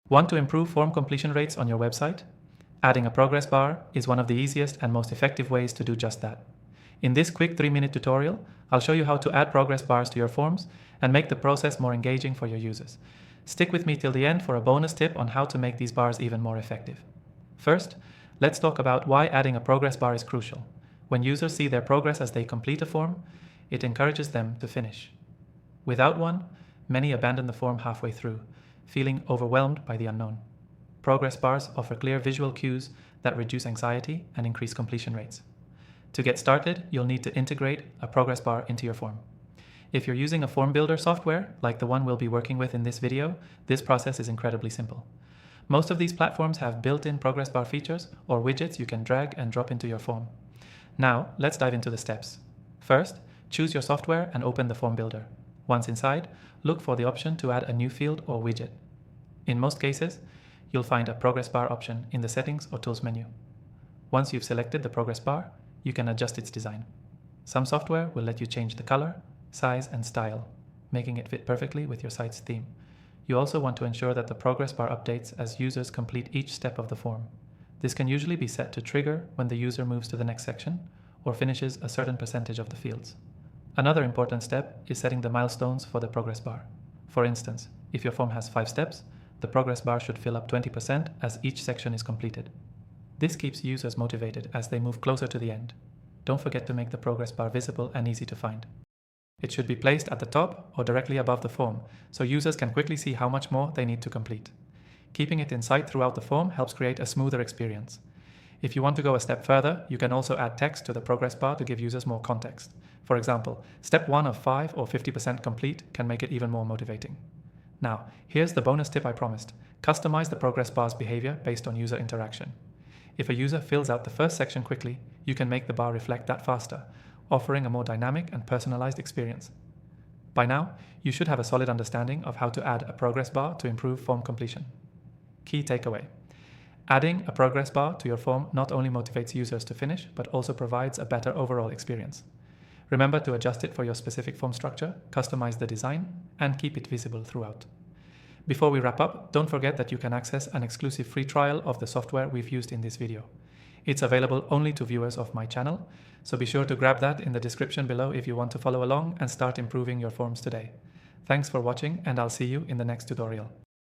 Want to improve form completion rates on your website? Adding a progress bar is one of the easiest and most effective ways to do just that. In this quick 3-minute tutorial, I'll show you how to add progress bars to your forms and make the process more engaging for your users. Stick with me till the end for a bonus tip on how to make these bars even more effective. First, let's talk about why adding a progress bar is crucial. When users see their progress as they complete a form, it encourages them to finish. Without one, many abandon the form halfway through, feeling overwhelmed by the unknown. Progress bars offer clear visual cues that reduce anxiety and increase completion rates. To get started, you'll need to integrate a progress bar into your form. If you're using a form builder software, like the one we'll be working with in this video, this process is incredibly simple. Most of these platforms have built-in progress bar features or widgets you can drag and drop into your form. Now, let's dive into the steps. First, choose your software and open the form builder. Once inside, look for the option to add a new field or widget. In most cases, you'll find a progress bar option in the Settings or Tools menu. Once you've selected the progress bar, you can adjust its design. Some software will let you change the color, size, and style, making it fit perfectly with your site's theme. You also want to ensure that the progress bar updates as users complete each step of the form. This can usually be set to trigger when the user moves to the next section or finishes a certain percentage of the fields. Another important step is setting the milestones for the progress bar. For instance, if your form has 5 steps, the progress bar should fill up 20% as each section is completed. This keeps users motivated as they move closer to the end. Don't forget to make the progress bar visible and easy to find. It should be placed at the top or directly above the form, so users can quickly see how much more they need to complete. Keeping it in sight throughout the form helps create a smoother experience. If you want to go a step further, you can also add text to the progress bar to give users more context. For example, step 1 of 5 or 50% complete can make it even more motivating. Now, here's the bonus tip I promised. Customize the progress bar's behavior based on user interaction. If a user fills out the first section quickly, you can make the bar reflect that faster, offering a more dynamic and personalized experience. By now, you should have a solid understanding of how to add a progress bar to improve form completion. Key takeaway. Adding a progress bar to your form not only motivates users to finish, but also provides a better overall experience. Remember to adjust it for your specific form structure, customize the design, and keep it visible throughout. Before we wrap up, don't forget that you can access an exclusive free trial of the software we've used in this video. It's available only to viewers of my channel, so be sure to grab that in the description below if you want to follow along and start improving your forms today. Thanks for watching, and I'll see you in the next tutorial.